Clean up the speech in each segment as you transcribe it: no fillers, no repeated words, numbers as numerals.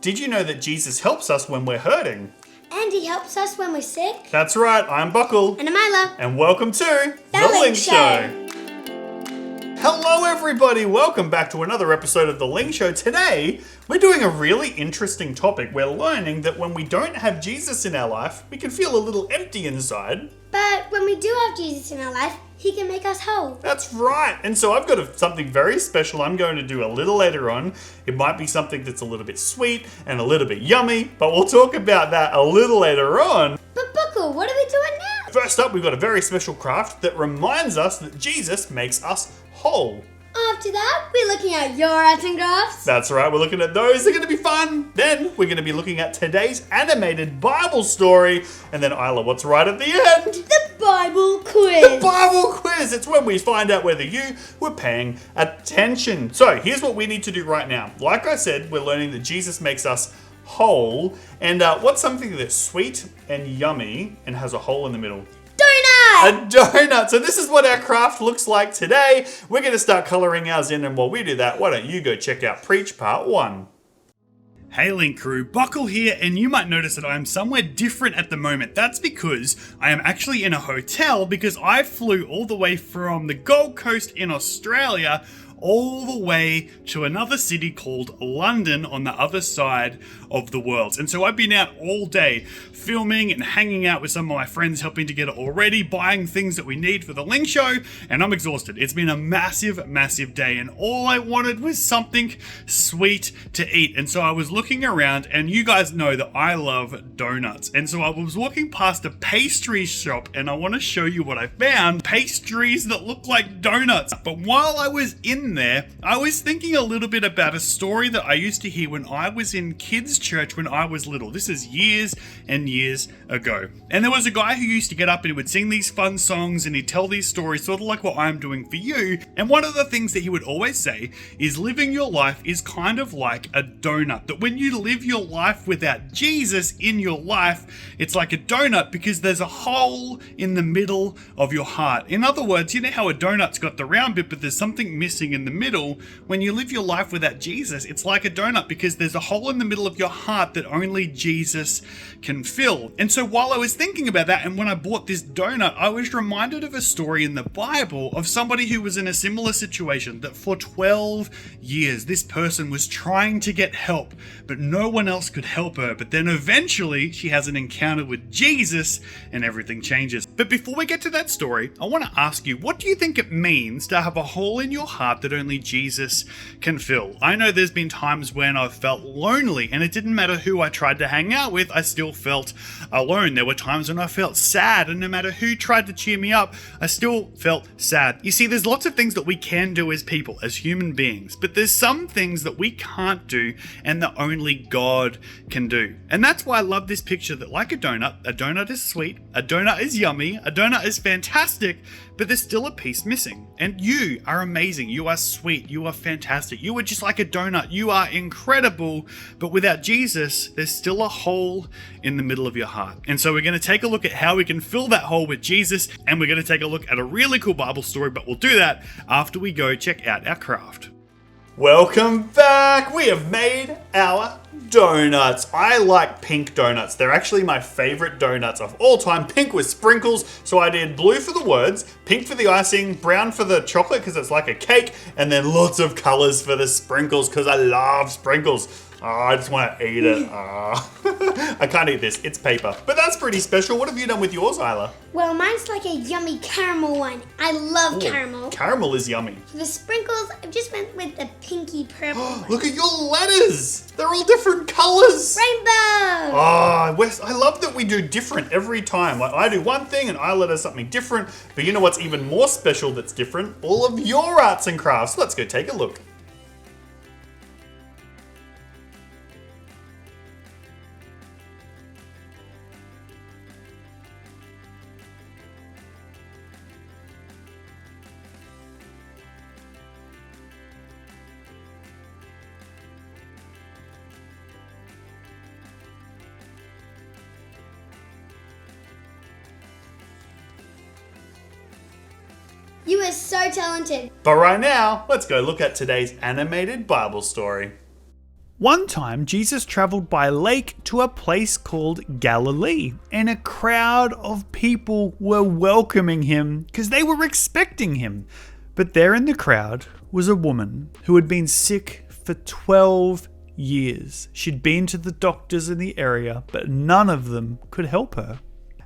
Did you know that Jesus helps us when we're hurting? And he helps us when we're sick. That's right, I'm Buckle. And I'm Isla. And welcome to The Ling Show. Hello everybody, welcome back to another episode of The Ling Show. Today, we're doing a really interesting topic. We're learning that when we don't have Jesus in our life, we can feel a little empty inside. But when we do have Jesus in our life, he can make us whole. That's right. And so I've got something very special I'm going to do a little later on. It might be something that's a little bit sweet and a little bit yummy, but we'll talk about that a little later on. But Buckle, what are we doing now? First up, we've got a very special craft that reminds us that Jesus makes us whole. After that, we're looking at your arts and crafts. That's right, we're looking at those. They're going to be fun. Then we're going to be looking at today's animated Bible story. And then Isla, what's right at the end? The Bible quiz. The Bible quiz. It's when we find out whether you were paying attention. So here's what we need to do right now. Like I said, we're learning that Jesus makes us whole. And what's something that's sweet and yummy and has a hole in the middle? A donut. So this is what our craft looks like today. We're going to start coloring ours in, and while we do that, why don't you go check out Preach Part 1. Hey Link Crew, Buckle here, and you might notice that I am somewhere different at the moment. That's because I am actually in a hotel because I flew all the way from the Gold Coast in Australia all the way to another city called London on the other side of the world. And so I've been out all day filming and hanging out with some of my friends, helping to get it all ready, buying things that we need for the Ling Show, and I'm exhausted. It's been a massive, massive day, and all I wanted was something sweet to eat. And so I was looking around, and you guys know that I love donuts. And so I was walking past a pastry shop, and I want to show you what I found. Pastries that look like donuts. But while I was in there, I was thinking a little bit about a story that I used to hear when I was in kids' church when I was little. This is years and years ago. And there was a guy who used to get up and he would sing these fun songs and he'd tell these stories, sort of like what I'm doing for you. And one of the things that he would always say is living your life is kind of like a donut. That when you live your life without Jesus in your life, it's like a donut because there's a hole in the middle of your heart. In other words, you know how a donut's got the round bit, but there's something missing in the middle. When you live your life without Jesus, it's like a donut because there's a hole in the middle of your heart that only Jesus can fill. And so while I was thinking about that, and when I bought this donut, I was reminded of a story in the Bible of somebody who was in a similar situation, that for 12 years this person was trying to get help, but no one else could help her. But then eventually she has an encounter with Jesus and everything changes. But before we get to that story, I want to ask you, what do you think it means to have a hole in your heart that only Jesus can fill? I know there's been times when I've felt lonely, and it didn't matter who I tried to hang out with, I still felt alone. There were times when I felt sad, and no matter who tried to cheer me up, I still felt sad. You see, there's lots of things that we can do as people, as human beings, but there's some things that we can't do and that only God can do. And that's why I love this picture that, like a donut is sweet, a donut is yummy, a donut is fantastic, but there's still a piece missing. And you are amazing. You are sweet. You are fantastic. You are just like a donut. You are incredible. But without Jesus, there's still a hole in the middle of your heart. And so we're going to take a look at how we can fill that hole with Jesus. And we're going to take a look at a really cool Bible story. But we'll do that after we go check out our craft. Welcome back! We have made our donuts. I like pink donuts. They're actually my favorite donuts of all time. Pink with sprinkles. So I did blue for the words, pink for the icing, brown for the chocolate because it's like a cake, and then lots of colors for the sprinkles because I love sprinkles. Oh, I just want to eat it. Oh. I can't eat this. It's paper. But that's pretty special. What have you done with yours, Isla? Well, mine's like a yummy caramel one. I love caramel. Caramel is yummy. For the sprinkles, I just went with the pinky purple one. Look at your letters. They're all different colors. Rainbow. Oh, I love that we do different every time. Like I do one thing and Isla does something different. But you know what's even more special that's different? All of your arts and crafts. Let's go take a look. You are so talented. But right now, let's go look at today's animated Bible story. One time, Jesus traveled by lake to a place called Galilee, and a crowd of people were welcoming him because they were expecting him. But there in the crowd was a woman who had been sick for 12 years. She'd been to the doctors in the area, but none of them could help her.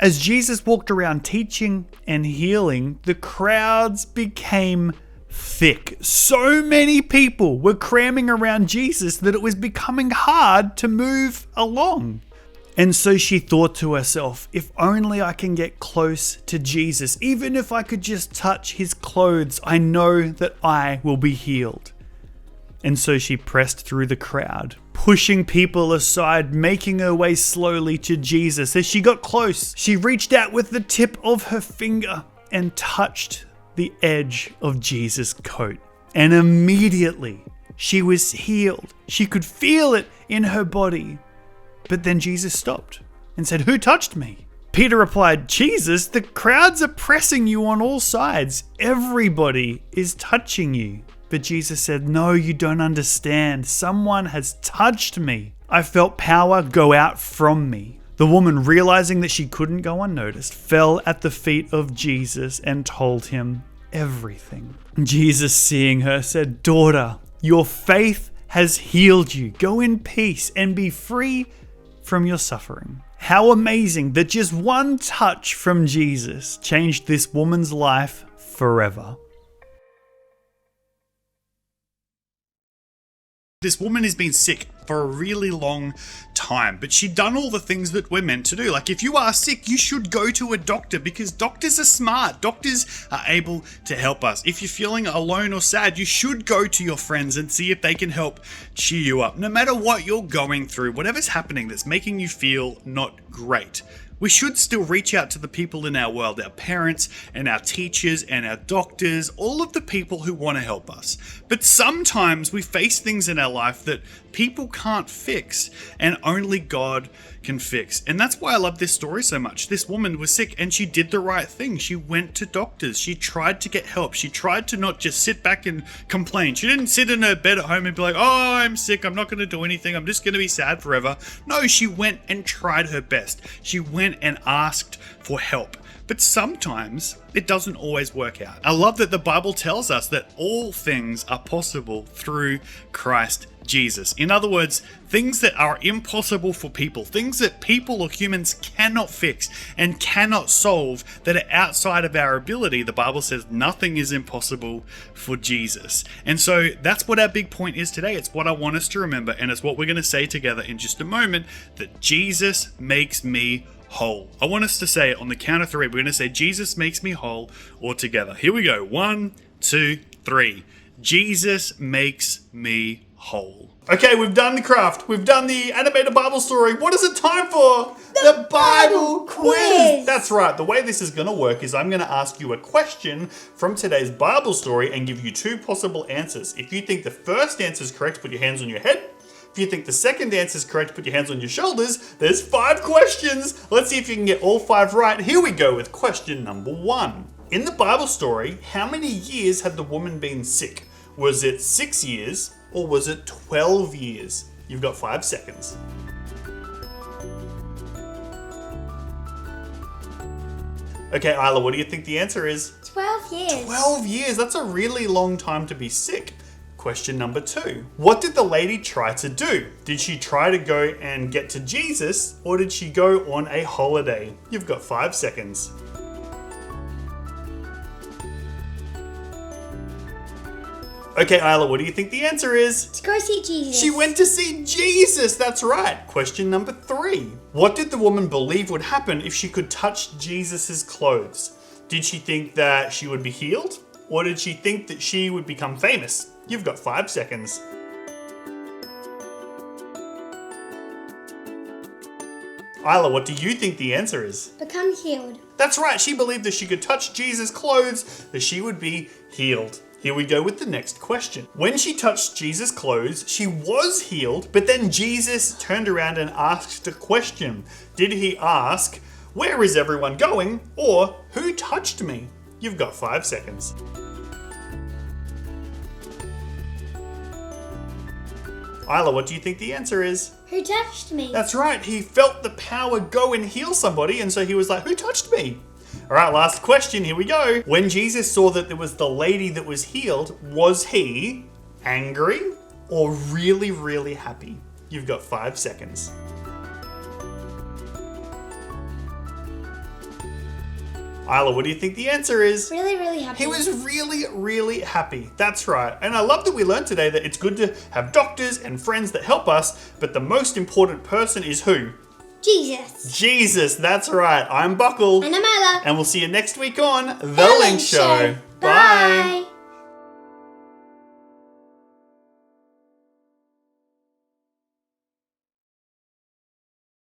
As Jesus walked around teaching and healing, the crowds became thick. So many people were cramming around Jesus that it was becoming hard to move along. And so she thought to herself, if only I can get close to Jesus, even if I could just touch his clothes, I know that I will be healed. And so she pressed through the crowd, pushing people aside, making her way slowly to Jesus. As she got close, she reached out with the tip of her finger and touched the edge of Jesus' coat. And immediately she was healed. She could feel it in her body. But then Jesus stopped and said, "Who touched me?" Peter replied, "Jesus, the crowds are pressing you on all sides. Everybody is touching you." But Jesus said, "No, you don't understand. Someone has touched me. I felt power go out from me." The woman, realizing that she couldn't go unnoticed, fell at the feet of Jesus and told him everything. Jesus, seeing her, said, "Daughter, your faith has healed you. Go in peace and be free from your suffering." How amazing that just one touch from Jesus changed this woman's life forever. This woman has been sick for a really long time, but she'd done all the things that we're meant to do. Like, if you are sick, you should go to a doctor because doctors are smart. Doctors are able to help us. If you're feeling alone or sad, you should go to your friends and see if they can help cheer you up. No matter what you're going through, whatever's happening that's making you feel not great, we should still reach out to the people in our world, our parents and our teachers and our doctors, all of the people who want to help us. But sometimes we face things in our life that people can't fix and only God can fix. And that's why I love this story so much. This woman was sick and she did the right thing. She went to doctors. She tried to get help. She tried to not just sit back and complain. She didn't sit in her bed at home and be like, "Oh, I'm sick. I'm not going to do anything. I'm just going to be sad forever." No, she went and tried her best. She went and asked for help. But sometimes it doesn't always work out. I love that the Bible tells us that all things are possible through Christ Jesus. In other words, things that are impossible for people, things that people or humans cannot fix and cannot solve, that are outside of our ability, the Bible says nothing is impossible for Jesus. And so that's what our big point is today. It's what I want us to remember, and it's what we're going to say together in just a moment, that Jesus makes me whole. I want us to say it on the count of three. We're going to say, Jesus makes me whole, all together. Here we go. 1, 2, 3. Jesus makes me whole. Okay, we've done the craft. We've done the animated Bible story. What is it time for? The Bible quiz. That's right. The way this is going to work is I'm going to ask you a question from today's Bible story and give you 2 possible answers. If you think the first answer is correct, put your hands on your head. If you think the second answer is correct, put your hands on your shoulders. There's 5 questions. Let's see if you can get all 5 right. Here we go with question number 1. In the Bible story, how many years had the woman been sick? Was it 6 years or was it 12 years? You've got 5 seconds. Okay, Isla, what do you think the answer is? 12 years. 12 years. That's a really long time to be sick. Question number 2. What did the lady try to do? Did she try to go and get to Jesus, or did she go on a holiday? You've got 5 seconds. Okay, Isla, what do you think the answer is? To go see Jesus. She went to see Jesus, that's right. Question number 3. What did the woman believe would happen if she could touch Jesus's clothes? Did she think that she would be healed? Or did she think that she would become famous? You've got 5 seconds. Isla, what do you think the answer is? Become healed. That's right, she believed that she could touch Jesus' clothes, that she would be healed. Here we go with the next question. When she touched Jesus' clothes, she was healed, but then Jesus turned around and asked a question. Did he ask, "Where is everyone going?" or "Who touched me?" You've got 5 seconds. Isla, what do you think the answer is? Who touched me? That's right. He felt the power go and heal somebody, and so he was like, who touched me? All right, last question. Here we go. When Jesus saw that there was the lady that was healed, was he angry or really, really happy? You've got 5 seconds. Isla, what do you think the answer is? Really, really happy. He was really, really happy. That's right. And I love that we learned today that it's good to have doctors and friends that help us, but the most important person is who? Jesus. Jesus, that's right. I'm Buckle. And I'm Isla. And we'll see you next week on The Link Show. Bye.